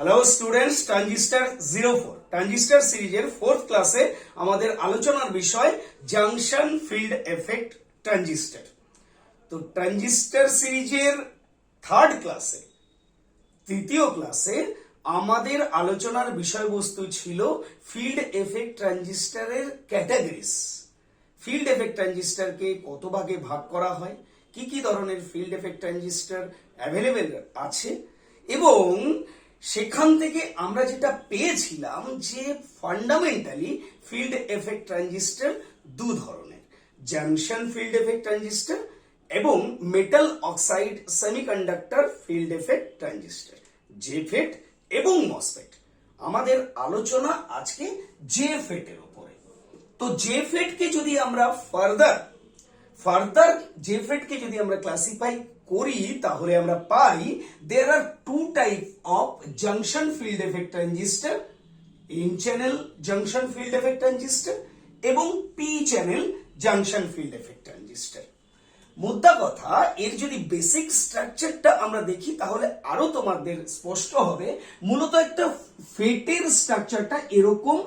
Hello students, transistor সিরিজের fourth ক্লাসে আমাদের আলোচনার বিষয় জাংশন ফিল্ড এফেক্ট ট্রানজিস্টার। তো ট্রানজিস্টার সিরিজের থার্ড ক্লাসে, তৃতীয় ক্লাসে আমাদের আলোচনার বিষয়বস্তু ছিল ফিল্ড এফেক্ট ট্রানজিস্টারের ক্যাটাগরিজ। ফিল্ড এফেক্ট ট্রানজিস্টারকে কত ভাগে ভাগ করা হয়, কি কি ধরনের ফিল্ড এফেক্ট ট্রানজিস্টার অ্যাভেলেবেল আছে, এবং সেখান থেকে আমরা যেটা পেয়েছিলাম যে ফান্ডামেন্টালি ফিল্ড এফেক্ট ট্রানজিস্টার দু ধরনের, জাংশন ফিল্ড এফেক্ট ট্রানজিস্টার এবং metal oxide semiconductor field effect transistor, JFET এবং মসফেট। আমাদের আলোচনা আজকে জেফেট এর উপরে। তো জেফেট কে যদি আমরা ফার্দার জেফেট কে যদি আমরা ক্লাসিফাই করি তাহলে আমরা পাই there are two type of junction field effect transistor, n channel junction field effect transistor এবং p channel junction field effect transistor। মুদ্রা কথা, এর যদি বেসিক স্ট্রাকচারটা আমরা দেখি তাহলে আরো তোমাদের স্পষ্ট হবে। মূলত একটা ফেটের স্ট্রাকচারটা এরকম,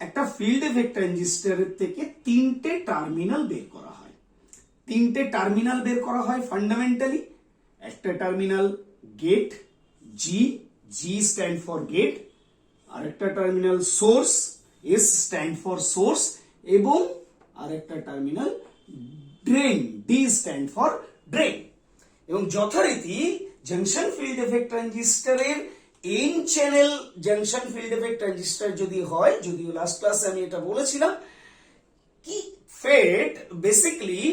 একটা ফিল্ড এফেক্ট ট্রানজিস্টরের থেকে তিনটে টার্মিনাল বের করা হয়। ফান্ডামেন্টালি একটা terminal gate, G stand for gate, আর একটা terminal source, S stand for source, এবং আর একটা terminal drain, D stand for drain. এবং যথারীতি জাংশন ফিল্ড এফেক্ট ট্রানজিস্টরের N channel junction field effect transistor যদি হয়, যদিও লাস্ট ক্লাসে আমি এটা বলেছিলাম, কি ফেট বেসিক্যালি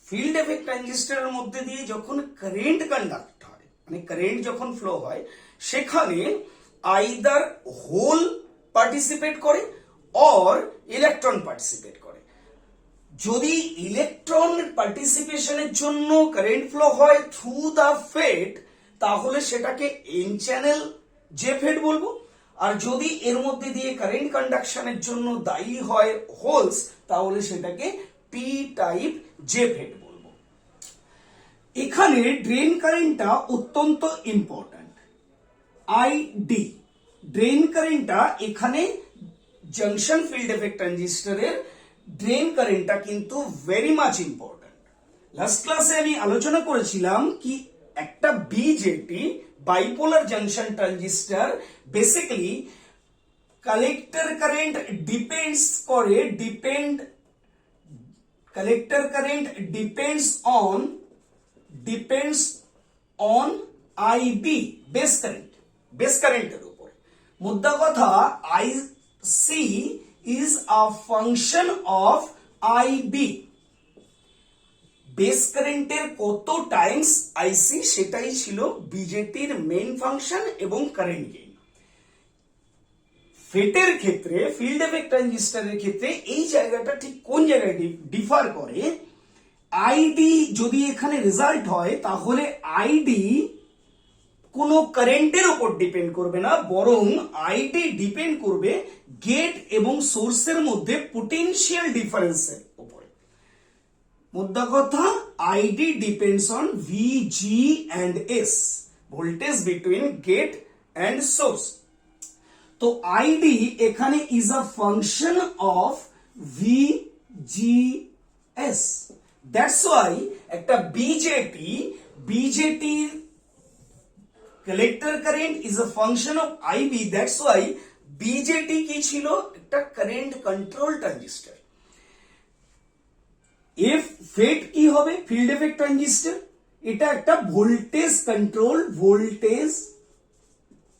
ফিল্ড এফেক্ট ট্রানজিস্টরের মধ্যে দিয়ে যখন কারেন্ট কন্ডাক্ট হয়, মানে কারেন্ট যখন ফ্লো হয়, সেখানে আইদার হোল পার্টিসিপেট করে অর ইলেকট্রন পার্টিসিপেট করে। যদি ইলেকট্রন পার্টিসিপেশনের জন্য কারেন্ট ফ্লো হয় থ্রু দা ফেট, তাহলে সেটাকে এন চ্যানেল জেফেট বলবো। আর যদি এর মধ্যে দিয়ে কারেন্ট কন্ডাকশনের জন্য দায়ী হয় হোলস, তাহলে সেটাকে পি টাইপ জেফেট বলবো। এখানে ড্রেন কারেন্টটা অত্যন্ত ইম্পর্ট্যান্ট। আইডি ড্রেন কারেন্টটা এখানে জাংশন ফিল্ড এফেক্ট ট্রানজিস্টরের ড্রেন কারেন্টটা কিন্তু ভেরি মাচ ইম্পর্ট্যান্ট। লাস্ট ক্লাসে আমি আলোচনা করেছিলাম কি একটা BJT bipolar junction transistor basically collector current depends on IB, base কারেন্টের উপরে। মুদ্রা কথা, IC is a function of IB, base কারেন্টের কত টাইমস আইসি সেটাই ছিল বিজেটির মেইন ফাংশন এবং কারেন্ট গেইন। ফেটের ক্ষেত্রে, ফিল্ড এফেক্ট ট্রানজিস্টরের ক্ষেত্রে এই জায়গাটা ঠিক কোন জায়গায় ডিফার করে, আইডি যদি এখানে রেজাল্ট হয় তাহলে আইডি কোনো কারেন্টের উপর ডিপেন্ড করবে না, বরং আইডি ডিপেন্ড করবে গেট এবং সোর্সের মধ্যে পোটেনশিয়াল ডিফারেন্সের উপরে। মুদ্রা কথা, ID depends on VG and S, voltage between gate and source. তো আইডি এখানে is a function of VGS. That's why একটা বিজেটির collector current is a function of IB. That's why BJT কি ছিল, একটা কারেন্ট কন্ট্রোল ট্রানজিস্টর। এফ ফেট কি হবে, field effect transistor, এটা একটা ভোল্টেজ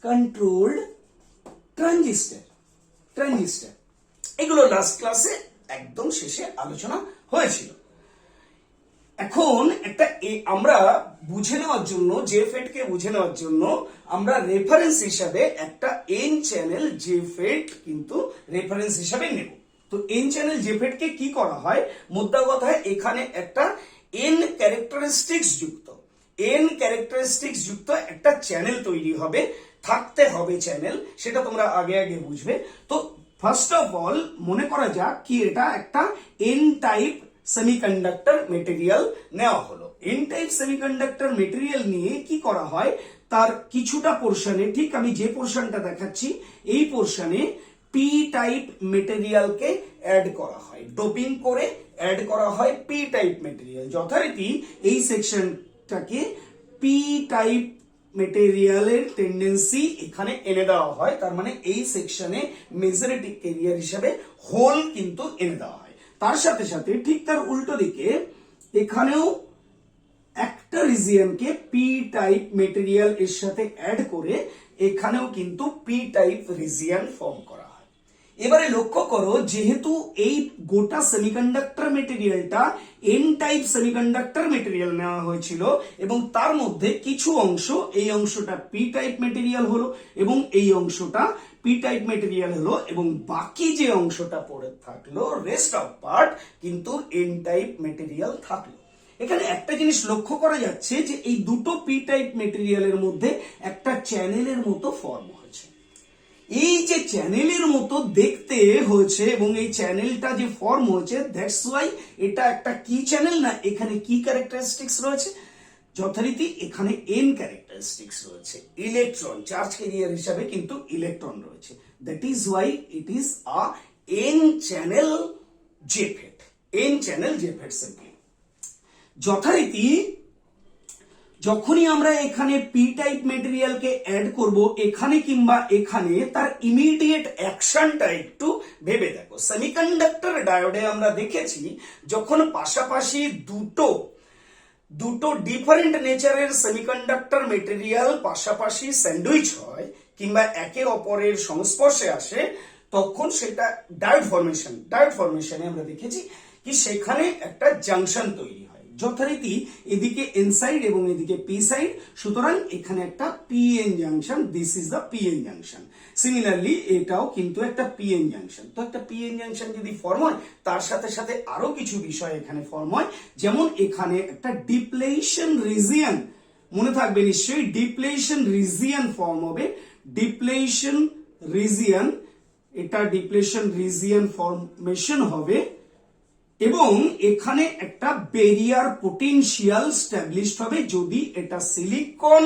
কন্ট্রোলড ট্রানজিস্টর। এগুলো লাস্ট ক্লাসে একদম শেষে আলোচনা হয়েছিল। এখন একটা আমরা বুঝে নেওয়ার জন্য, জেফেট কে বুঝে নেওয়ার জন্য আমরা রেফারেন্স হিসাবে একটা এন চ্যানেল জেফেট কিন্তু রেফারেন্স হিসাবে নেব। তো এন চ্যানেল জেফেট কে কি করা হয়, মুদ্রা কথায় এখানে একটা এন ক্যারেক্টারিস্টিক্স যুক্ত একটা চ্যানেল তৈরি হবে, থাকতে হবে চ্যানেল, সেটা তোমরা আগে বুঝবে। তো ফার্স্ট অফ অল মনে করা যাক কি এটা একটা এন টাইপ সেমিকন্ডাক্টর মেটেরিয়াল নেওয়া হলো। এন টাইপ সেমিকন্ডাক্টর মেটেরিয়াল নিয়ে কি করা হয়, তার কিছুটা পোর্শনে, ঠিক আমি যে পোর্শনটা দেখাচ্ছি এই পোর্শনে পি টাইপ মেটেরিয়ালকে অ্যাড করা হয়, ডোপিং করে অ্যাড করা হয় পি টাইপ মেটেরিয়াল। যথারীতি এই সেকশনটাকে পি টাইপ মেটেরিয়ালের টেন্ডেন্সি এখানে এনে দেওয়া হয়, তার মানে এই সেকশনে মেজরিটি এরিয়ার হিসাবে হোল কিন্তু এনে দেওয়া হয়। তার সাথে সাথে ঠিক তার উল্টো দিকে এখানেও একটা রিজিয়নকে পি টাইপ মেটেরিয়াল এর সাথে অ্যাড করে এখানেও কিন্তু পি টাইপ রিজিয়ন ফর্ম করা হয়। এবারে লক্ষ্য করো, যেহেতু এই গোটা সেমিকন্ডাক্টর মেটেরিয়ালটা এন টাইপ সেমিকন্ডাক্টর মেটেরিয়াল নেওয়া হয়েছিল এবং তার মধ্যে কিছু অংশ, এই অংশটা পি টাইপ মেটেরিয়াল হলো এবং এই অংশটা পি টাইপ মেটেরিয়াল হলো এবং বাকি যে অংশটা পড়ে থাকলো রেস্ট অফ পার্ট কিন্তু এন টাইপ মেটেরিয়াল থাকলো। এখানে একটা জিনিস লক্ষ্য করা যাচ্ছে যে এই দুটো পি টাইপ মেটেরিয়ালের মধ্যে একটা চ্যানেলের মতো ফর্ম হয়েছে। এই যে চ্যানেলের মতো দেখতে হয়েছে এবং এই চ্যানেলটা যে ফর্ম হয়েছে, দ্যাটস ওয়াই এটা একটা কি চ্যানেল না, এখানে কি ক্যারেক্টারিস্টিক্স রয়েছে, যথারীতি এখানে এন ক্যারেক্টারিস্টিক্স রয়েছে, ইলেকট্রন চার্জ ক্যারিয়ার হিসাবে কিন্তু ইলেকট্রন রয়েছে। That is why it is a N channel JFET, N channel JFET simply. যথারীতি যখনই আমরা এখানে পি টাইপ মেটেরিয়ালকে অ্যাড করব এখানে কিংবা এখানে, তার ইমিডিয়েট অ্যাকশনটা একটু ভেবে দেখো। সেমিকন্ডাক্টর ডায়োডে আমরা দেখেছি যখন পাশাপাশি দুটো ডিফারেন্ট নেচারের সেমিকন্ডাক্টর মেটেরিয়াল পাশাপাশি স্যান্ডউইচ হয় কিংবা একে অপরের সংস্পর্শে আসে, তখন সেটা ডায়োড ফরমেশনে আমরা দেখেছি কি সেখানে একটা জাংশন তৈরি হয়। যথারীতি এদিকে এন সাইড এবং এদিকে পি সাইড, সুতরাং এখানে একটা PN junction, this is the PN junction. Similarly এটাও কিন্তু একটা পিএন জাংশন। তো একটা পিএন জাংশন যদি ফর্ম হয় তার সাথে সাথে আরো কিছু বিষয় এখানে ফর্ম হয়, যেমন এখানে একটা ডিপ্লেশন রিজিয়ন, মনে থাকবে নিশ্চয়ই ডিপ্লেশন রিজিয়ন ফর্ম হবে, ডিপ্লেশন রিজিয়ন, এটা ডিপ্লেশন রিজিয়ন ফর্মেশন হবে এবং এখানে একটা ব্যারিয়ার পোটেনশিয়াল স্ট্যাবলিশড হবে। যদি এটা সিলিকন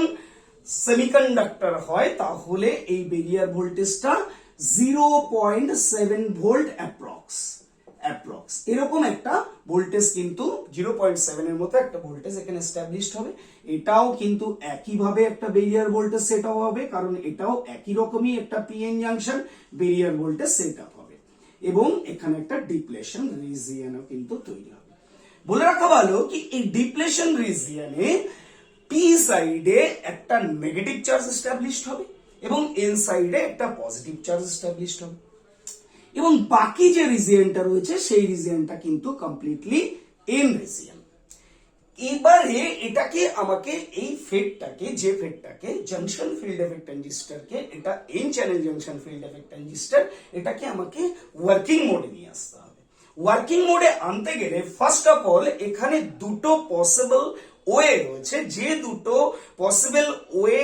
সেমিকন্ডাক্টর হয় তাহলে এই ব্যারিয়ার ভোল্টেজটা 0.7 ভোল্ট অ্যাপ্রক্স এরকম একটা ভোল্টেজ কিন্তু 0.7 এর মতো একটা ভোল্টেজ এখানে এস্টাবলিশড হবে। এটাও কিন্তু একইভাবে একটা ব্যারিয়ার ভোল্টেজ সেট আপ হবে, কারণ এটাও একই রকমই একটা PN junction, barrier voltage set up হবে এবং এখানে একটা ডিপ্লেশন রিজিয়নও কিন্তু তৈরি হবে। বলে রাখা ভালো কি এই ডিপ্লেশন রিজিয়নে পি সাইডে একটা নেগেটিভ চার্জ এস্টাবলিশড হবে এবং এন সাইডে একটা পজিটিভ চার্জ এস্টাবলিশড হবে এবং বাকি যে রিজিয়নটা রয়েছে সেই রিজিয়নটা কিন্তু কমপ্লিটলি এন রিজিয়ন। এবারে এটাকে আমাকে এই ফেটটাকে, যে ফেটটাকে জাংশন ফিল্ড এফেক্ট ট্রানজিস্টরকে, এটা N channel junction field effect transistor, এটাকে আমাকে ওয়ার্কিং মোডে নিয়ে আসতে হবে। ওয়ার্কিং মোডে আনতে গেলে ফার্স্ট অফ অল এখানে দুটো পসিবল ওয়ে রয়েছে, যে দুটো পসিবল ওয়ে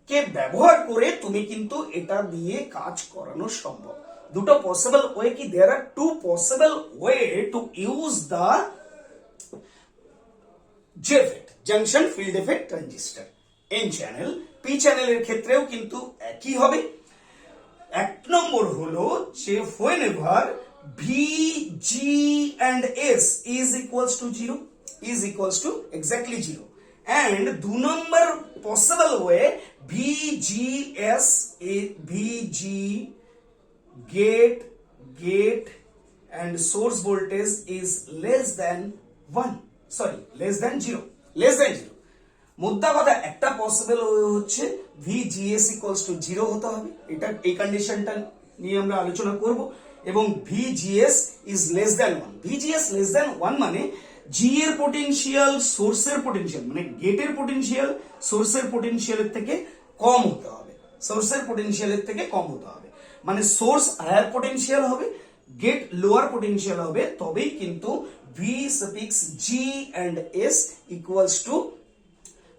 কে ব্যবহার করে তুমি কিন্তু এটা দিয়ে কাজ করানো সম্ভব। দুটো পসিবল ওয়ে কি, there are two possible way to use the JFET junction field effect transistor. N channel, P চ্যানেলের ক্ষেত্রেও কিন্তু একই হবে। এক নম্বর হলো যে whenever V, G and S is equals to 0, is equals to exactly 0, and 2 number possible way VGS, VG gate and source voltage is less than 1, sorry less than 0, মুদ্রা কথা একটা পসিবল হচ্ছে VGS equals to 0 হতে হবে, এটা এই কন্ডিশনটা নিয়ে আমরা আলোচনা করব, এবং VGS is less than 1, VGS less than 1 মানে G এর পোটেনশিয়াল সোর্সের পোটেনশিয়াল, মানে গেটের পোটেনশিয়াল সোর্সের পোটেনশিয়ালের থেকে কম হতে হবে, সোর্সের পোটেনশিয়ালের থেকে কম হতে হবে, মানে সোর্স হায়ার পোটেনশিয়াল হবে, গেট লোয়ার পোটেনশিয়াল হবে, তবেই কিন্তু V suffix G and S equals to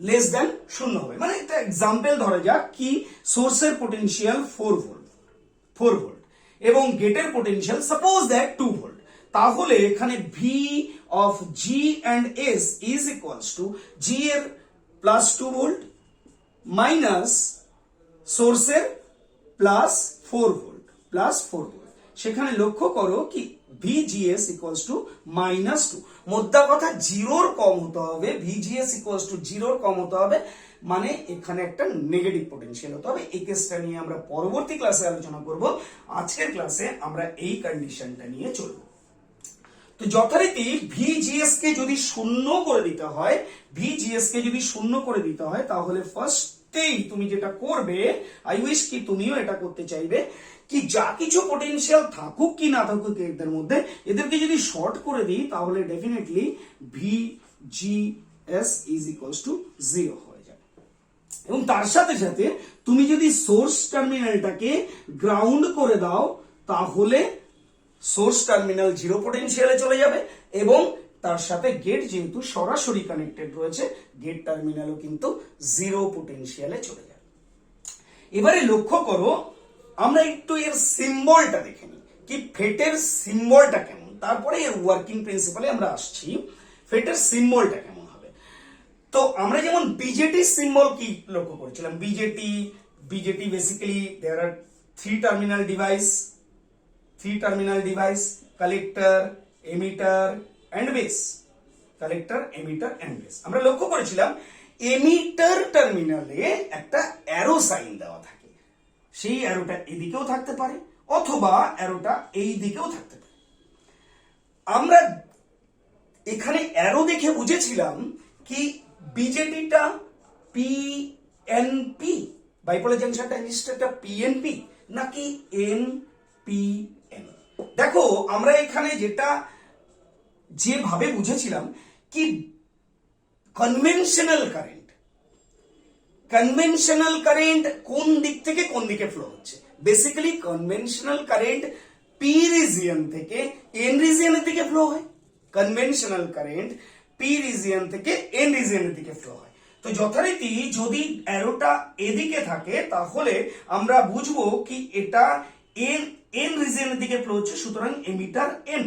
less than 0 হবে। মানে একটা এক্সাম্পল ধরা যাক কি সোর্সের পোটেনশিয়াল 4 ভোল্ট এবং গেটের পোটেনশিয়াল সাপোজ দ্যাট 2 ভোল্ট, তাহলে এখানে V of G and S is equals to G এর প্লাস 2 ভোল্ট, মাইনাস সোর্সের প্লাস 4 ভোল্ট সেখানে লক্ষ্য করো কি VGS ইকুয়ালস টু -2, মোদ্দা কথা জিরোর কম হতে হবে, VGS ইকুয়ালস টু জিরোর কম হতে হবে, মানে এখানে একটা নেগেটিভ পোটেনশিয়াল হতে হবে। এই কেসটা নিয়ে আমরা পরবর্তী ক্লাসে আলোচনা করব, আজকের ক্লাসে আমরা এই কন্ডিশনটা নিয়ে চলবো। তো যথারীতি VGS কে যদি শূন্য করে দিতে হয়, তাহলে ফার্স্টেই তুমি যেটা করবে, আই উইশ কি তুমিও এটা করতে চাইবে, কি যা কিছু পোটেনশিয়াল থাকুক কি না থাকুক এদের মধ্যে, এদেরকে যদি শর্ট করে দিই তাহলে definitely VGS is equals to 0 হয়ে যাবে। এবং তার সাথে সাথে তুমি যদি সোর্স টার্মিনালটাকে গ্রাউন্ড করে দাও তাহলে সোর্স টার্মিনাল 0 পোটেনশিয়ালে চলে যাবে, এবং তার সাথে গেট যেহেতু সরাসরি কানেক্টেড রয়েছে, গেট টার্মিনালও কিন্তু 0 পোটেনশিয়ালে চলে যাবে। এবারে লক্ষ্য করো, আমরা একটু এর সিম্বলটা দেখে নিই, কি ফেটের সিম্বলটা কেমন, তারপরে এর ওয়ার্কিং প্রিন্সিপালে আমরা আসছি। ফেটের সিম্বলটা কেমন হবে, তো আমরা যেমন বিজেটি সিম্বল কি লক্ষ্য করেছিলাম, BJT basically there are three terminal device, collector, emitter and base, আমরা লক্ষ্য করেছিলাম এমিটার টার্মিনালে একটা অ্যারো সাইন দেওয়া থাকে, সেই অ্যারোটা এদিকেও থাকতে পারে অথবা অ্যারোটা এই দিকেও থাকতে পারে। আমরা এখানে অ্যারো দেখে বুঝেছিলাম কি বিজেটিটা পিএনপি, বাইপোলার জাংশন ট্রানজিস্টরটা পিএনপি নাকি এনপিএন। দেখো আমরা এখানে যেভাবে বুঝেছিলাম কি কনভেনশনাল কারেন্ট কোন দিক থেকে কোন দিকে ফ্লো হচ্ছে, basically conventional current P region থেকে এন রিজিয়নের দিকে ফ্লো হয়, তো যথারীতি যদি অ্যারোটা এদিকে থাকে তাহলে আমরা বুঝবো কি এটা এন রিজিয়নের দিকে ফ্লো হচ্ছে, সুতরাং এমিটার এন,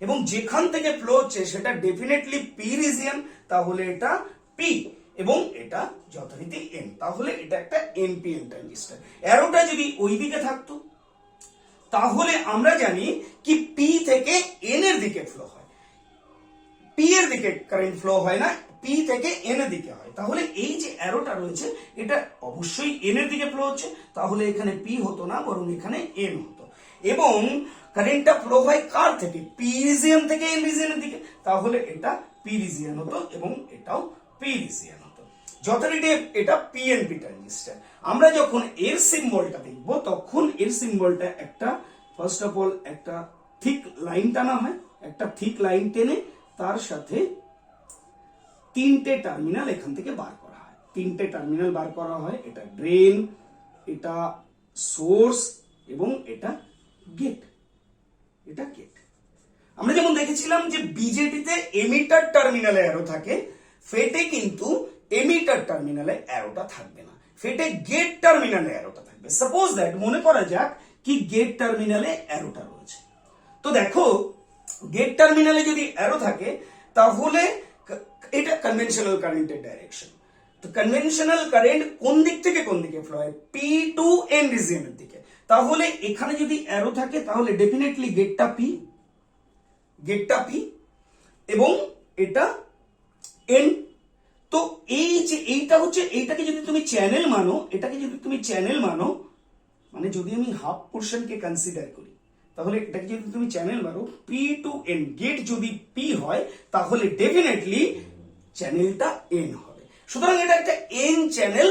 এবং যেখান থেকে ফ্লো হচ্ছে সেটা ডেফিনেটলি পি রিজিয়ন, তাহলে এটা পি, এবং এটা যথারীতি এন, তাহলে এটা একটা এনপিএন ট্রানজিস্টর। অ্যারোটা যদি ওই দিকে থাকতো তাহলে আমরা জানি কি পি থেকে এন এর দিকে ফ্লো হয়, পি এর দিকে কারেন্ট ফ্লো হয় না, পি থেকে এন এর দিকে হয়। তাহলে এই যে অ্যারোটা রয়েছে এটা অবশ্যই এন এর দিকে ফ্লো হচ্ছে, তাহলে এখানে পি হতো না বরং এখানে এন হতো, এবং কারেন্টটা ফ্লো হয় কার থেকে, পি রিজিয়ন থেকে এন রিজিয়নের দিকে, তাহলে এটা পি রিজিয়ন হতো এবং এটাও পি রিজিয়ন হতো, যথারীতি এটা পিএনপি ট্রানজিস্টর। আমরা যখন এর সিম্বলটা দেখব তখন এর সিম্বলটা একটা ফার্স্ট অফ অল একটা থিক লাইন টানা হয়, একটা থিক লাইন টেনে তার সাথে তিনটে টার্মিনাল এখান থেকে বার করা হয়, এটা ড্রেন, এটা সোর্স এবং এটা গেট। আমরা যেমন দেখেছিলাম যে বিজেটিতে এমিটার টার্মিনালে অ্যারো থাকে, ফেটে কিন্তু এমিটার টার্মিনালে অ্যারোটা থাকবে না, ফেটে গেট টার্মিনালে অ্যারোটা থাকবে। সাপোজ দ্যাট মনে করা যাক কি গেট টার্মিনালে অ্যারোটা রয়েছে, তো দেখো গেট টার্মিনালে যদি অ্যারো থাকে তাহলে এটা কনভেনশনাল কারেন্টের ডাইরেকশন, তো কনভেনশনাল কারেন্ট কোন দিক থেকে কোন দিকে ফ্লো হয়, পি টু এন রিজিয়নের দিকে, তাহলে এখানে যদি অ্যারো থাকে তাহলে ডেফিনেটলি গেটটা পি এবং এটা এন। তো এই যে এইটা হচ্ছে, এইটাকে যদি তুমি চ্যানেল মানো, মানে যদি আমি হাফ পোর্শনকে কনসিডার করি তাহলে এটাকে যদি তুমি চ্যানেল মানো, পি টু এন, গেট যদি পি হয় তাহলে ডেফিনেটলি চ্যানেলটা এন হবে, সুতরাং এটা একটা এন চ্যানেল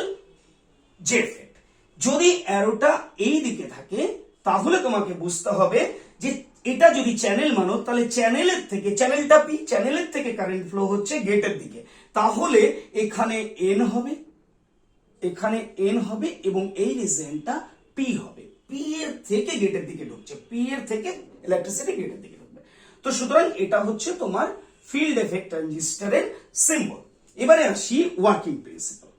জেফেট। যদি অ্যারোটা এই দিকে থাকে তাহলে তোমাকে বুঝতে হবে যে এটা যদি চ্যানেল মানো তাহলে চ্যানেলের থেকে কারেন্ট ফ্লো হচ্ছে গেটের দিকে, তাহলে এখানে এন হবে এবং এই রিজিয়নটা পি হবে, পি এর থেকে গেটের দিকে ঢুকছে, পি এর থেকে ইলেকট্রিসিটি গেটের দিকে ঢুকবে। তো সুতরাং এটা হচ্ছে তোমার ফিল্ড এফেক্ট ট্রানজিস্টরের সিম্বল। এবারে আসি ওয়ার্কিং প্রিন্সিপাল।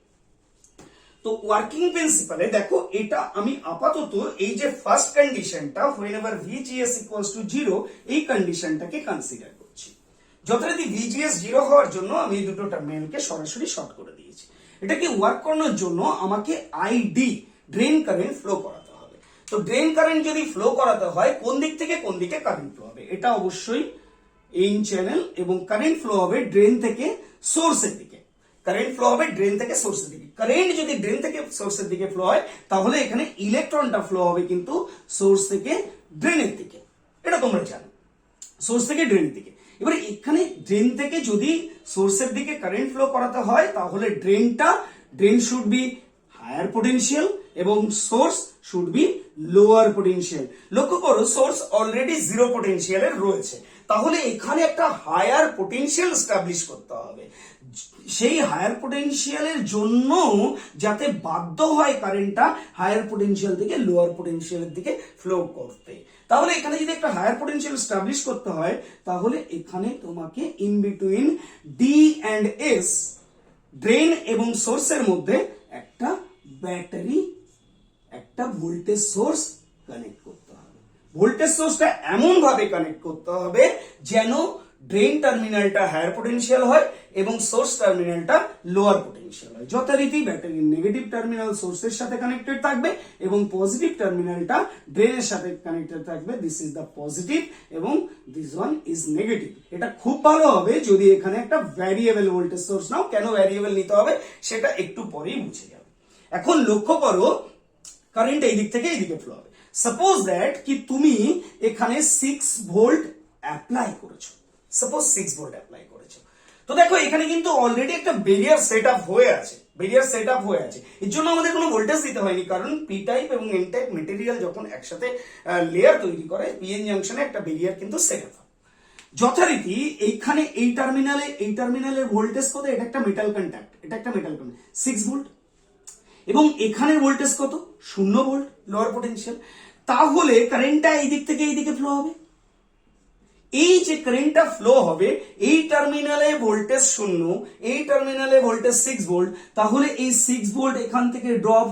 তো ওয়ার্কিং প্রিন্সিপালে দেখো এটা আমি আপাতত এই যে ফার্স্ট কন্ডিশনটা whenever VGS equals to 0 এই কন্ডিশনটাকে কনসিডার করছি। যথারীতি VGS 0 হওয়ার জন্য আমি এই দুটো টার্মিনালকে সরাসরি শর্ট করে দিয়েছি। এটাকে ওয়ার্ক করানোর জন্য আমাকে আইডি ড্রেন কারেন্ট ফ্লো করাতে হবে। তো ড্রেন কারেন্ট যদি ফ্লো করাতে হয় কোন দিক থেকে কোন দিকে কারেন্ট ফ্লো হবে, এটা অবশ্যই ইন চ্যানেল, এবং কারেন্ট ফ্লো হবে ড্রেন থেকে সোর্সের দিকে। কারেন্ট ফ্লো হবে ড্রেন থেকে সোর্সের দিকে। কারেন্ট যদি ড্রেন থেকে সোর্সের দিকে ফ্লো হয় তাহলে এখানে ইলেকট্রনটা ফ্লো হবে কিন্তু সোর্স থেকে ড্রেনের দিকে, এটা তোমরা জানো, সোর্স থেকে ড্রেনের দিকে। এবারে এখানে ড্রেন থেকে যদি সোর্সের দিকে কারেন্ট ফ্লো করাতে হয় তাহলে drain should be higher potential এবং source should be lower potential. লক্ষ্য করো সোর্স অলরেডি জিরো পোটেনশিয়ালের রয়েছে, তাহলে এখানে একটা হায়ার পোটেনশিয়াল এস্টাবলিশ করতে হবে। সেই হায়ার পোটেনশিয়ালের জন্য যাতে বাধ্য হয় কারেন্টটা হায়ার পোটেনশিয়াল থেকে লোয়ার পোটেনশিয়ালের দিকে ফ্লো করতে, তাহলে এখানে যদি একটা হায়ার পোটেনশিয়াল এস্টাবলিশ করতে হয় তাহলে এখানে তোমাকে in between D and S, drain এবং সোর্সের মধ্যে একটা ব্যাটারি, একটা ভোল্টেজ সোর্স কানেক্ট করতে হবে। ভোল্টেজ সোর্সটা এমন ভাবে কানেক্ট করতে হবে যেন ড্রেন টার্মিনালটা হায়ার পোটেনশিয়াল হয় এবং সোর্স টার্মিনালটা লোয়ার পোটেনশিয়াল হয়। যথারীতি ব্যাটারির নেগেটিভ টার্মিনাল সোর্সের সাথে কানেক্টেড থাকবে এবং পজিটিভ টার্মিনালটা ড্রেনের সাথে কানেক্টেড থাকবে। দিস ইজ দ্য পজিটিভ এবং দিস ওয়ান ইজ নেগেটিভ। এটা খুব ভালো হবে যদি এখানে একটা ভ্যারিয়েবল ভোল্টেজ সোর্স নাও। কেন ভ্যারিয়েবল নিতে হবে সেটা একটু পরেই বুঝে যাবে। এখন লক্ষ্য করো কারেন্ট এই দিক থেকে এই দিকে ফ্লো হবে। সাপোজ দ্যাট কি তুমি এখানে 6 ভোল্ট অ্যাপ্লাই করেছো, সাপোজ 6 ভোল্ট অ্যাপ্লাই করেছো। তো দেখো এখানে কিন্তু অলরেডি একটা ব্যারিয়ার সেট আপ হয়ে আছে, এর জন্য আমাদের কোনো ভোল্টেজ দিতে হয়নি, কারণ পি টাইপ এবং এন টাইপ মেটেরিয়াল যখন একসাথে লেয়ার তৈরি করে পিএন জাংশনে একটা ব্যারিয়ার কিন্তু সেট আপ হয়। যথারীতি এইখানে এই টার্মিনালের ভোল্টেজ কত, এটা একটা মেটাল কন্ট্যাক্ট, 6 ভোল্ট, এবং এখানের ভোল্টেজ কত, 0 ভোল্ট, লোয়ার পোটেনশিয়াল। তাহলে কারেন্টটা এই দিক থেকে এই দিকে ফ্লো হবে। এই যে কারেন্টটা ফ্লো হবে এই টার্মিনালে ভোল্টেজ 0, এই টার্মিনালে ভোল্টেজ 6 ভোল্ট, তাহলে এই 6 ভোল্ট এখান থেকে ড্রপ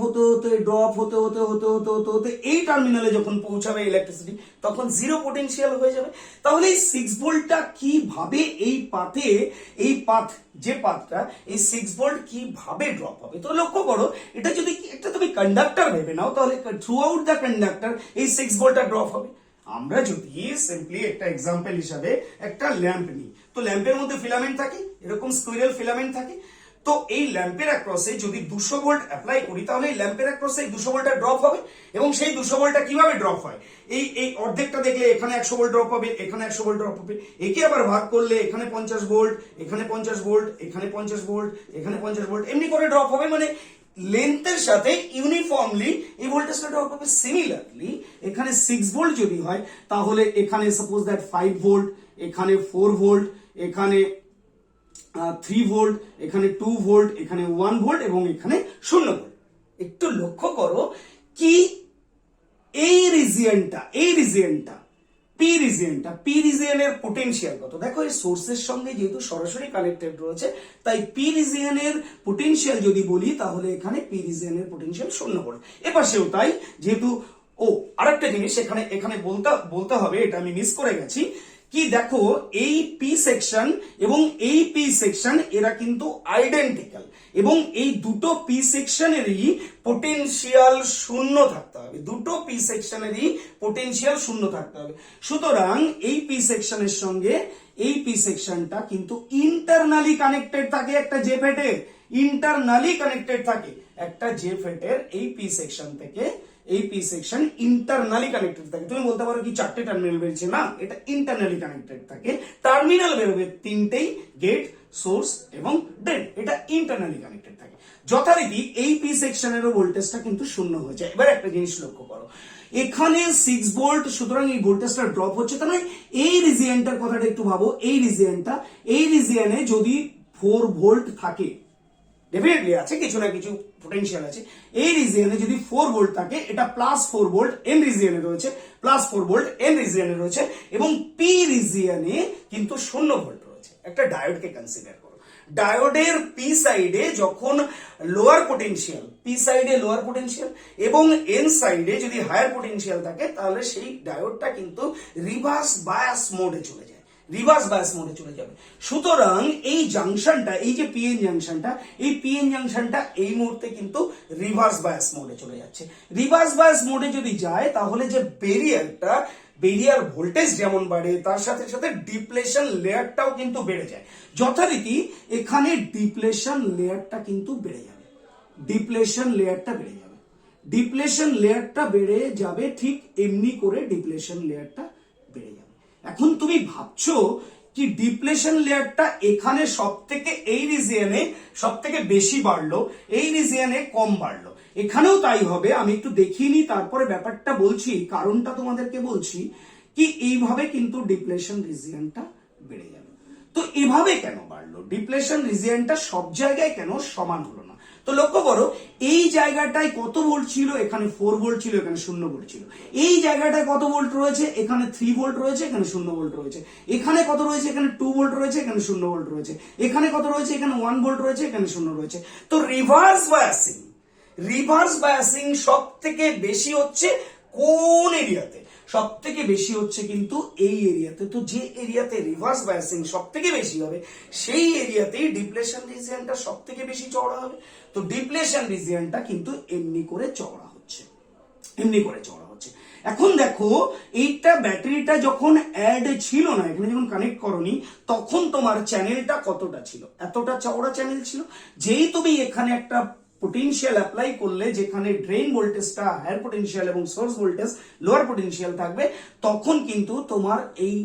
হতে এই টার্মিনালে যখন পৌঁছাবে ইলেকট্রিসিটি তখন জিরো পোটেনশিয়াল হয়ে যাবে। তাহলে এই 6 ভোল্টটা কিভাবে এই পাথটা এই 6 ভোল্ট কিভাবে ড্রপ হবে। তো লক্ষ্য করো এটা যদি একটা তুমি কন্ডাক্টর ভেবে নাও তাহলে থ্রু আউট দ্য কন্ডাক্টর এই 6 ভোল্টটা ড্রপ হবে। আমরা যদি সিম্পলি একটা এক্সাম্পল হিসাবে একটা ল্যাম্প নিই, তো ল্যাম্পের মধ্যে ফিলামেন্ট থাকে, এরকম স্কুইরেল ফিলামেন্ট থাকে। তো এই ল্যাম্পের অ্যাক্রসে যদি 200 ভোল্ট অ্যাপ্লাই করি তাহলে এই ল্যাম্পের অ্যাক্রসে 200 ভোল্টটা ড্রপ হবে। এবং সেই 200 ভোল্টটা কিভাবে ড্রপ হয়, এই অর্ধেকটা দেখলে এখানে 100 ভোল্ট ড্রপ হবে, এখানে 100 ভোল্ট ড্রপ হবে। একে আবার ভাগ করলে এখানে 50 ভোল্ট, এখানে 50 ভোল্ট, এখানে 50 ভোল্ট, এখানে 50 ভোল্ট, এমনি করে ড্রপ হবে। মানে লেন্থের সাথে ইউনিফর্মলি এই ভোল্টেজটা ড্রপ হবে। সিমিলারলি এখানে 6 ভোল্ট যদি হয় তাহলে এখানে সাপোজ দ্যাট 5 ভোল্ট, এখানে 4 ভোল্ট, এখানে 3 ভোল্ট, এখানে 2 ভোল্ট, এখানে 1 ভোল্ট এবং এখানে 0 ভোল্ট। একটু লক্ষ্য করো কি এই রিজিয়নটা পি রিজিয়নের পোটেনশিয়াল কত। দেখো এই সোর্সের সঙ্গে যেহেতু সরাসরি কানেক্টেড রয়েছে তাই পি রিজিয়নের পোটেনশিয়াল যদি বলি তাহলে এখানে পি রিজিয়নের পোটেনশিয়াল 0 ভোল্ট। এপাশেও তাই, যেহেতু আরেকটা জিনিস এখানে বলতে হবে, এটা আমি মিস করে গেছি কি, দেখো এই পি সেকশন এবং এই পি সেকশন এরা কিন্তু আইডেন্টিক্যাল এবং এই দুটো পি সেকশনেরই পোটেনশিয়াল 0 থাকতে হবে, সুতরাং এই পি সেকশনের সঙ্গে এই পি সেকশনটা কিন্তু ইন্টারনালি কানেক্টেড থাকে। একটা জেফেটের ইন্টারনালি কানেক্টেড থাকে, একটা জেফেটের এই পি সেকশন থেকে এই পি সেকশন ইন্টারনালি কানেক্টেড থাকে। তুমি বলতে পারো কি 4টে টার্মিনাল বেরিয়েছে, না, এটা ইন্টারনালি কানেক্টেড থাকে। টার্মিনাল বেরোবে 3টেই, গেট, সোর্স এবং ড্রেন, এটা ইন্টারনালি কানেক্টেড থাকে। যথারীতি এই পি সেকশনেরও ভোল্টেজটা কিন্তু 0 হয়ে যায়। এবার একটা জিনিস লক্ষ্য করো, এখানে 6 ভোল্ট, সুতরাং এই ভোল্টেজটা ড্রপ হচ্ছে। তাহলে এই রিজিয়নটার কথাটা একটু ভাবো, এই রিজিয়নে যদি 4 ভোল্ট থাকে, ডেফিনেটলি আছে, কিছু না কিছু পোটেনশিয়াল আছে। এই রিজিয়নে যদি 4 ভোল্ট থাকে, এটা +4 ভোল্ট এন রিজিয়নে রয়েছে, +4 ভোল্ট এন রিজিয়নে রয়েছে, এবং পি রিজিয়নে কিন্তু 0 ভোল্ট রয়েছে। একটা ডায়োডকে কনসিডার করো, ডায়োডের পি সাইডে যখন লোয়ার পোটেনশিয়াল, এবং এন সাইডে যদি হায়ার পোটেনশিয়াল থাকে তাহলে সেই ডায়োডটা কিন্তু রিভার্স বায়াস মোডে চলে যায়। রিভার্স বায়াস মোডে চলে যাবে। সুতরাং এই জাংশনটা, এই যে পিএন জাংশনটা, এই পিএন জাংশনটা এই মুহূর্তে কিন্তু রিভার্স বায়াস মোডে চলে যাচ্ছে। রিভার্স বায়াস মোডে যদি যায় তাহলে যে বেরিয়ার ভোল্টেজ যেমন বাড়ে তার সাথে সাথে ডিপ্লেশন লেয়ারটাও কিন্তু বেড়ে যায়। যথারীতি এখানে ডিপ্লেশন লেয়ারটা কিন্তু বেড়ে যাবে, ডিপ্লেশন লেয়ারটা বেড়ে যাবে, ডিপ্লেশন লেয়ারটা বেড়ে যাবে, ঠিক এমনি করে ডিপ্লেশন লেয়ারটা বেড়ে যাবে। এখন তুমি ভাবছো কি ডিপ্লেশন লেয়ারটা এখানে সব থেকে, এই রিজিয়নে সব থেকে বেশি বাড়লো, এই রিজিয়নে কম বাড়লো, এখানেও তাই হবে। আমি একটু দেখিয়ে নিই, তারপরে ব্যাপারটা বলছি, কারণটা তোমাদেরকে বলছি কি এইভাবে কিন্তু ডিপ্লেশন রিজিয়নটা বেড়ে যাবে। তো এভাবে কেন বাড়লো? ডিপ্লেশন রিজিয়নটা সব জায়গায় কেন সমান হলো না? তো লক্ষ্য করো, এই জায়গাটায় কত ভোল্ট ছিল? এখানে 4 ভোল্ট ছিল, এখানে 0 ভোল্ট ছিল। এই জায়গাটায় কত ভোল্ট রয়েছে? এখানে 3 ভোল্ট রয়েছে, এখানে 0 ভোল্ট রয়েছে। এখানে কত রয়েছে? এখানে 2 ভোল্ট রয়েছে, এখানে 0 ভোল্ট রয়েছে। এখানে কত রয়েছে? এখানে 1 ভোল্ট রয়েছে, এখানে 0 রয়েছে। তো রিভার্স বায়াসিং সব থেকে বেশি হচ্ছে কোন এরিয়াতে? সব থেকে বেশি হচ্ছে কিন্তু এই এরিয়াতে। তো যে এরিয়াতে রিভার্স বায়াসিং সব থেকে বেশি হবে সেই এরিয়াতেই ডিপ্লেশন রিজিয়নটা সব থেকে বেশি চওড়া হবে। তো ডিপ্লেশন রিজিয়নটা কিন্তু এমনি করে চওড়া হচ্ছে, এমনি করে চওড়া হচ্ছে। এখন দেখো, এইটা ব্যাটারিটা যখন অ্যাড ছিল না, এখানে যখন কানেক্ট করনি, তখন তোমার চ্যানেলটা কতটা ছিল? এতটা চওড়া চ্যানেল ছিল। যেই তুমি এখানে একটা পোটেনশিয়াল অ্যাপ্লাই করলে, যেখানে ড্রেন ভোল্টেজটা হায়ার পোটেনশিয়াল এবং সোর্স ভোল্টেজ লোয়ার পোটেনশিয়াল থাকবে, তখন কিন্তু তোমার এই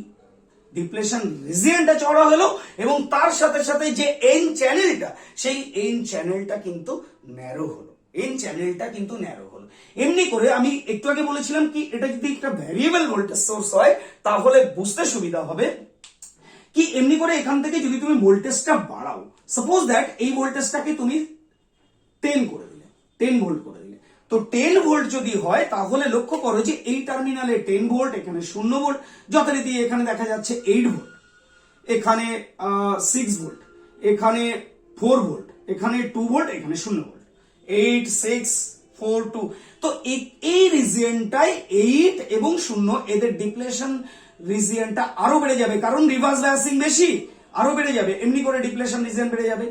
ডিপ্লেশন রিজিয়নটা চওড়া হলো এবং তার সাথে সাথে যে এন চ্যানেলটা, সেই এন চ্যানেলটা কিন্তু ন্যারো হলো, এন চ্যানেলটা কিন্তু ন্যারো হলো। এমনি করে আমি একটু আগে বলেছিলাম কি এটা যদি একটা ভ্যারিয়েবল ভোল্টেজ সোর্স হয় তাহলে বুঝতে সুবিধা হবে কি এমনি করে এখান থেকে যদি তুমি ভোল্টেজটা বাড়াও, সাপোজ দ্যাট এই ভোল্টেজটাকে তুমি 10 করে দিলে, 10 ভোল্ট করে দিলে, তো 10 ভোল্ট যদি হয় তাহলে লক্ষ্য করো যে এই টার্মিনালে 10 ভোল্ট, এখানে 0 ভোল্ট, যথারীতি এখানে দেখা যাচ্ছে 8 ভোল্ট, এখানে 6 ভোল্ট, এখানে 4 ভোল্ট, এখানে 2 ভোল্ট, এখানে 0 ভোল্ট, 8 6 4 2। তো এই রিজিয়নটাই 8 এবং 0 এদের ডিপ্লেশন রিজিয়নটা আরো বেড়ে যাবে, কারণ রিভার্স বায়াসিং বেশি, আরো বেড়ে যাবে। এমনি করে ডিপ্লেশন রিজিয়ন বেড়ে যাবে,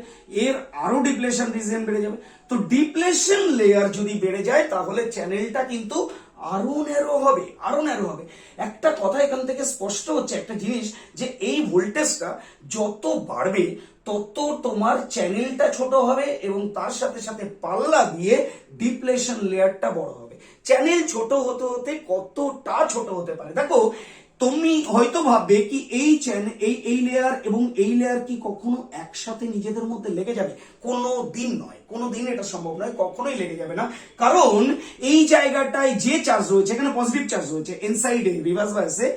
এর আরো ডিপ্লেশন রিজিয়ন বেড়ে যাবে। তো ডিপ্লেশন লেয়ার যদি বেড়ে যায় তাহলে চ্যানেলটা কিন্তু আরো ন্যারো হবে, আরো ন্যারো হবে। একটা কথা এখান থেকে স্পষ্ট হচ্ছে একটা জিনিস, যে এই ভোল্টেজটা যত বাড়বে তত তোমার চ্যানেলটা ছোট হবে এবং তার সাথে সাথে পাল্লা দিয়ে ডিপ্লেশন লেয়ারটা বড় হবে। চ্যানেল ছোট হতে হতে কতটা ছোট হতে পারে দেখো। তুমি হয়তো ভাববে কি এই চ্যানেল, এই লেয়ার এবং এই লেয়ার কি কখনো একসাথে নিজেদের মধ্যে লেগে যাবে? কোনো দিন নয়, কোনো দিন এটা সম্ভব নয়, কখনোই লেগে যাবে না। কারণ এই জায়গাটায় যে চার্জ রয়েছে, এখানে পজিটিভ চার্জ রয়েছে, এনসাইডে রিভার্স বায়াসে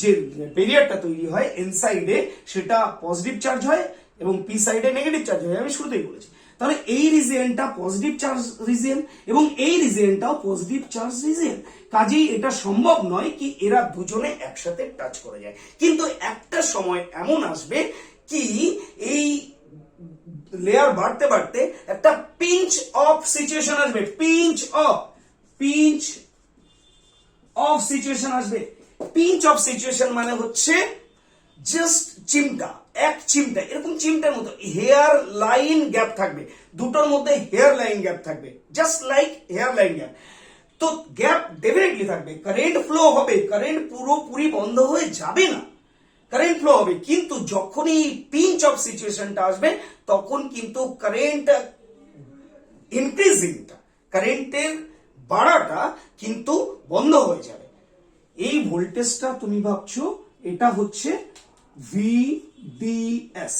যে ব্যারিয়ারটা তৈরি হয় এনসাইডে সেটা পজিটিভ চার্জ হয় এবং পি সাইডে নেগেটিভ চার্জ হয়, আমি শুরুতেই বলেছি। তাহলে এই রিজিয়নটা পজিটিভ চার্জ রিজিয়ন এবং এই রিজিয়নটাও পজিটিভ চার্জ রিজিয়ন, কাজেই এটা সম্ভব নয় কি এরা দুজনে একসাথে টাচ করে যায়। কিন্তু একটা সময় এমন আসবে কি এই লেয়ার বাড়তে বাড়তে একটা পিঞ্চ অফ সিচুয়েশন আসবে, পিঞ্চ অফ সিচুয়েশন আসবে। পিঞ্চ অফ সিচুয়েশন মানে হচ্ছে জাস্ট চিমটা, এক চিমটা, এরকম চিমটার মতো হেয়ার লাইন গ্যাপ থাকবে, দুটোর মধ্যে হেয়ার লাইন গ্যাপ থাকবে, just like hair line gap. তো গ্যাপ ডেফিনেটলি থাকবে, কারেন্ট ফ্লো হবে, কারেন্ট পুরোপুরি বন্ধ হয়ে যাবে না, কারেন্ট ফ্লো হবে। কিন্তু যখনই পিঞ্চ অফ সিচুয়েশনটা আসবে তখন কিন্তু কারেন্ট ইনক্রিজিংটা, কারেন্টের বাড়াটা কিন্তু বন্ধ হয়ে যাবে। এই ভোল্টেজটা তুমি ভাবছো এটা হচ্ছে ভিডিএস,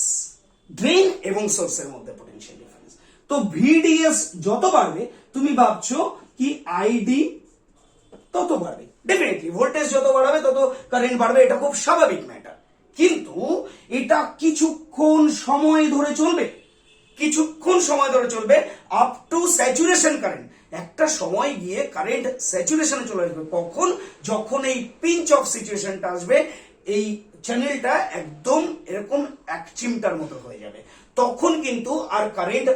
ড্রেন এবং সোর্সের মধ্যে পোটেনশিয়াল ডিফারেন্স। তো ভিডিএস যত বাড়বে তুমি ভাবছো কি আইডি তত বাড়বে। ডেফিনেটলি ভোল্টেজ যত বাড়াবে তত কারেন্ট বাড়বে, এটা খুব স্বাভাবিক ম্যাটার। কিন্তু এটা কিছুক্ষণ সময় ধরে চলবে, কিছুক্ষণ সময় ধরে চলবে, আপ টু স্যাচুরেশন কারেন্ট। একটা সময় গিয়ে কারেন্ট স্যাচুরেশনে চলে আসবে। কখন? যখন এই পিঞ্চ অফ সিচুয়েশনটা আসবে, এই চ্যানেলটা একদম এরকম এক চিমটার মতো হয়ে যাবে, তখন কিন্তু আর কারেন্ট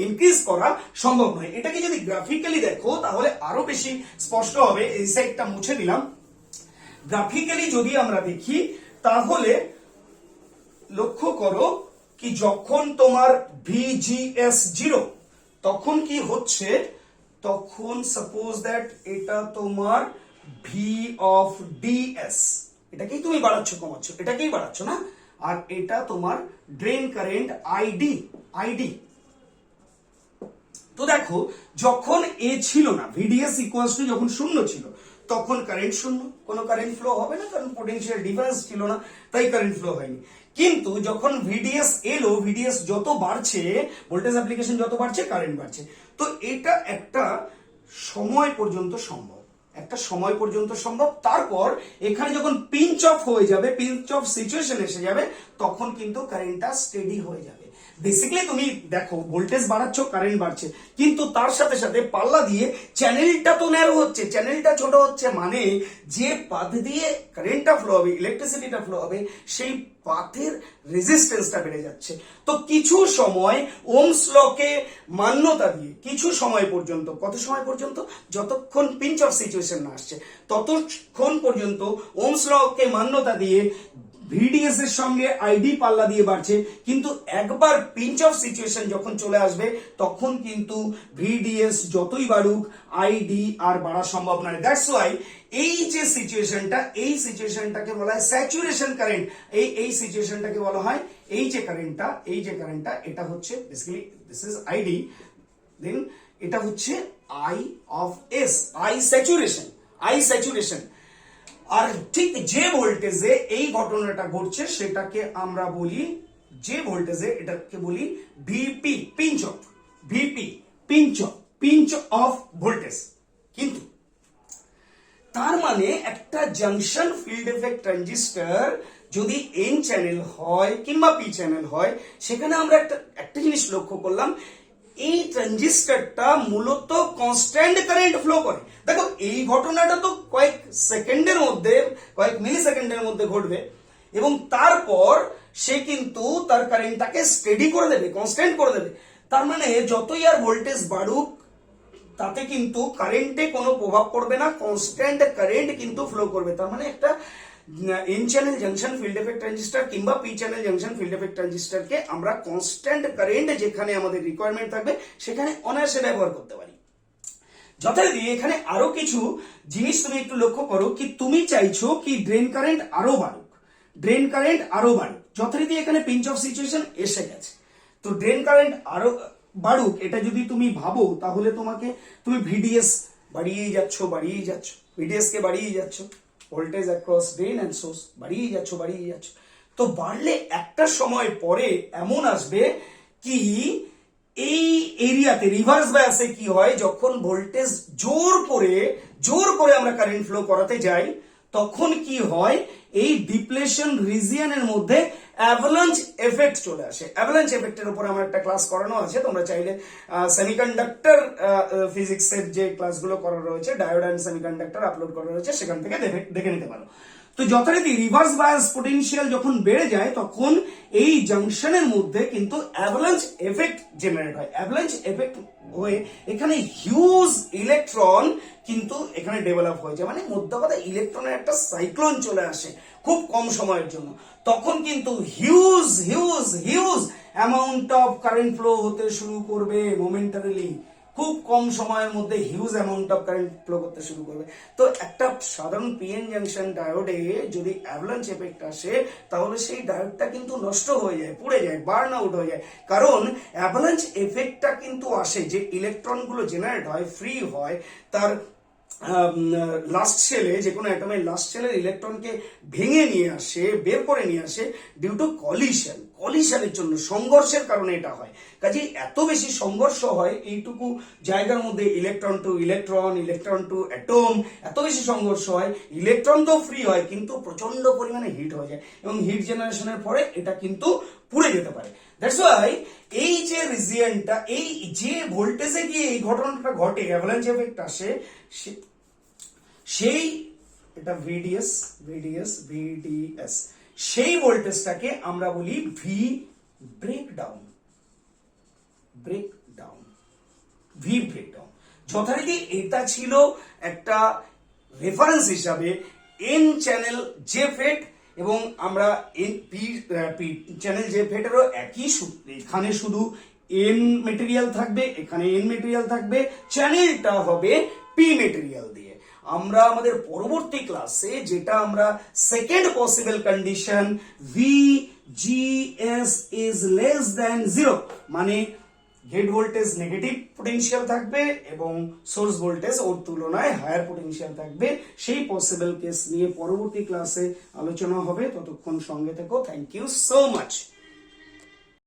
ইনক্রিজ করা সম্ভব নয়। এটাকে যদি গ্রাফিক্যালি দেখো তাহলে আরো বেশি স্পষ্ট হবে। এই সাইডটা মুছে দিলাম। গ্রাফিক্যালি যদি আমরা দেখি তাহলে লক্ষ্য করো কি যখন তোমার VGS 0 তখন কি হচ্ছে, তখন সাপোজ দ্যাট এটা তোমার V অফ DS, এটাকেই তুমি বাড়াচ্ছ কমাচ্ছ, এটাকেই বাড়াচ্ছ না, আর এটা তোমার ড্রেন কারেন্ট ID। তো দেখো যখন এ ছিল না, VDS ইকুয়ালস টু যখন শূন্য ছিল, তখন কারেন্ট শূন্য, কোনো কারেন্ট ফ্লো হবে না, কারণ পোটেনশিয়াল ডিফারেন্স ছিল না, তাই কারেন্ট ফ্লো হয়নি। কিন্তু যখন VDS এলো, VDS যত বাড়ছে, ভোল্টেজ অ্যাপ্লিকেশন যত বাড়ছে, কারেন্ট বাড়ছে। তো এটা একটা সময় পর্যন্ত সম্ভব, একটা সময় পর্যন্ত সম্ভব। তারপর এখানে যখন পিঞ্চ অফ হয়ে যাবে, পিঞ্চ অফ সিচুয়েশন এসে যাবে, তখন কিন্তু কারেন্টটা স্টেডি হয়ে যাবে। বেসিক্যালি তুমি দেখো ভোল্টেজ বাড়াচ্ছ, কারেন্ট বাড়ছে, কিন্তু তার সাথে সাথে পাল্লা দিয়ে চ্যানেলটা তো ন্যারো হচ্ছে, চ্যানেলটা ছোট হচ্ছে, মানে যে পাথ দিয়ে কারেন্টটা ফ্লো হবে, ইলেকট্রিসিটিটা ফ্লো হবে, সেই পাথের রেজিস্ট্যান্সটা বেড়ে যাচ্ছে। তো কিছু সময় ওমস লকে মান্যতা দিয়ে কিছু সময় পর্যন্ত, কত সময় পর্যন্ত, যতক্ষণ পিঞ্চ অফ সিচুয়েশন না আসছে ততক্ষণ পর্যন্ত ওমস লকে মান্যতা দিয়ে VDS এর সঙ্গে ID পাল্লা দিয়ে বাড়ছে। কিন্তু একবার পিঞ্চ অফ সিচুয়েশন যখন চলে আসবে, তখন কিন্তু VDS যতই বাড়ুক, ID আর বাড়া সম্ভব নয়। দ্যাটস ওয়াই এই যে সিচুয়েশনটা, এই সিচুয়েশনটাকে বলা হয় স্যাচুরেশন কারেন্ট। এই সিচুয়েশনটাকে বলা হয়, এই যে কারেন্টটা এটা হচ্ছে basically this is ID, then এটা হচ্ছে I of S, I saturation. আর ঠিক যে ভোল্টেজে এই ঘটনাটা ঘটছে সেটাকে আমরা বলি, যে ভোল্টেজে এটাকে বলি VP, পিঞ্চ অফ ভোল্টেজ। কিন্তু তার মানে একটা জাংশন ফিল্ড এফেক্ট ট্রানজিস্টর যদি N চ্যানেল হয় কিংবা P চ্যানেল হয়, সেখানে আমরা একটা জিনিস লক্ষ্য করলাম, এই ট্রানজিস্টরটা মূলত কনস্ট্যান্ট কারেন্ট ফ্লো করে। দেখো এই ঘটনাটা তো কয়েক সেকেন্ডের মধ্যে, কয়েক মিলি সেকেন্ডের মধ্যে ঘটবে, এবং তারপর সে কিন্তু তার কারেন্টটাকে স্টেডি করে দেবে, কনস্ট্যান্ট করে দেবে। তার মানে যতই আর ভোল্টেজ বাড়ুক, তাতে কিন্তু কারেন্টে কোনো প্রভাব পড়বে না, কনস্ট্যান্ট কারেন্ট কিন্তু ফ্লো করবে। তার মানে একটা N channel junction field effect transistor কিংবা P channel junction field effect ট্রানজিস্টরকে আমরা কনস্ট্যান্ট কারেন্ট যেখানে আমাদের রিকোয়ারমেন্ট থাকবে সেখানে অনায়াসে ব্যবহার করতে পারি। যথারীতি এখানে আরো কিছু জিনিস তুমি একটু লক্ষ্য করো, কি তুমি চাইছো কি ড্রেন কারেন্ট আরো বাড়ুক, যথারীতি এখানে পিঞ্চ অফ সিচুয়েশন এসে গেছে, তো ড্রেন কারেন্ট আরো বাড়ুক এটা যদি তুমি ভাবো, তাহলে তুমি VDS বাড়িয়েই যাচ্ছ, VDS কে বাড়িয়েই যাচ্ছ, voltage across drain and source বাড়িয়েই যাচ্ছ। তো বাড়লে একটা সময় পরে এমন আসবে কি, এই এরিয়াতে রিভার্স বায়াসে কি হয়, যখন ভোল্টেজ জোর করে আমরা কারেন্ট ফ্লো করাতে যাই, তখন কি হয়, এই ডিপ্লেশন রিজিয়নের মধ্যে অ্যাভালাঞ্চ এফেক্ট চলে আসে। অ্যাভালাঞ্চ এফেক্টের উপর আমার একটা ক্লাস করানো আছে, তোমরা চাইলে সেমিকন্ডাক্টর ফিজিক্সের যে ক্লাসগুলো করা রয়েছে, ডায়োড এন্ড সেমিকন্ডাক্টর আপলোড করা রয়েছে, সেখান থেকে দেখে নিতে পারো। তো যথারীতি রিভার্স বায়াস পোটেনশিয়াল যখন বেড়ে যায়, তখন এই জাংশনের মধ্যে কিন্তু অ্যাভালাঞ্চ এফেক্ট জেনারেট হয়। অ্যাভালাঞ্চ এফেক্ট হয়ে এখানে হিউজ ইলেকট্রন কিন্তু এখানে ডেভেলপ হয়ে যায়, মানে মধ্য কথা ইলেকট্রনের একটা সাইক্লোন চলে আসে খুব কম সময়ের জন্য। তখন কিন্তু huge amount of current flow হতে শুরু করবে মোমেন্টারিলি, খুব কম সময়ের মধ্যে huge amount of current flow করতে শুরু করবে। তো একটা সাধারণ PN জাংশন ডায়োডে যদি অ্যাভালাঞ্চ এফেক্ট আসে, তাহলে সেই ডায়োডটা কিন্তু নষ্ট হয়ে যায়, পুড়ে যায়, বার্ন আউট হয়ে যায়। কারণ অ্যাভালাঞ্চ এফেক্টটা কিন্তু আসে, যে ইলেকট্রনগুলো জেনারেট হয়, ফ্রি হয়, তার লাস্ট শেলে, যে কোনো অ্যাটমের লাস্ট শেলের ইলেকট্রনকে ভেঙে নিয়ে আসে, বের করে নিয়ে আসে ডিউ টু কলিশনের জন্য, সংঘর্ষের কারণে এটা হয়। কাজে এত বেশি সংঘর্ষ হয় এইটুকু জায়গার মধ্যে, ইলেকট্রন টু অ্যাটম, এত বেশি সংঘর্ষ হয়, ইলেকট্রন তো ফ্রি হয় কিন্তু প্রচন্ড পরিমাণে হিট হয়ে যায়, এবং হিট জেনারেশনের পরে এটা কিন্তু পুড়ে যেতে পারে। দ্যাটস ওয়াই এই যে রিজিয়নটা, এই যে ভোল্টেজে গিয়ে এই ঘটনাটা ঘটে, অ্যাভালাঞ্চ এফেক্ট আসে, সেই এটা VDS, সেই ভোল্টেজটাকে আমরা বলি V ব্রেকডাউন। যথারীতি এটা ছিল একটা রেফারেন্স হিসাবে N চ্যানেল জেফেট এবং আমরা পি চ্যানেল যে ফেটেরও একই এখানে শুধু এন মেটেরিয়াল থাকবে, এখানে এন মেটেরিয়াল থাকবে, চ্যানেলটা হবে পি মেটেরিয়াল দিয়ে। আমরা আমাদের পরবর্তী ক্লাসে যেটা আমরা second possible condition VGS is less than 0 মানে গেট ভোল্টেজ নেগেটিভ পোটেনশিয়াল থাকবে এবং সোর্স ভোল্টেজ ওর তুলনায় হায়ার পোটেনশিয়াল থাকবে, সেই পসিবল কেস নিয়ে পরবর্তী ক্লাসে আলোচনা হবে। ততক্ষণ সঙ্গে থেকো। Thank you so much.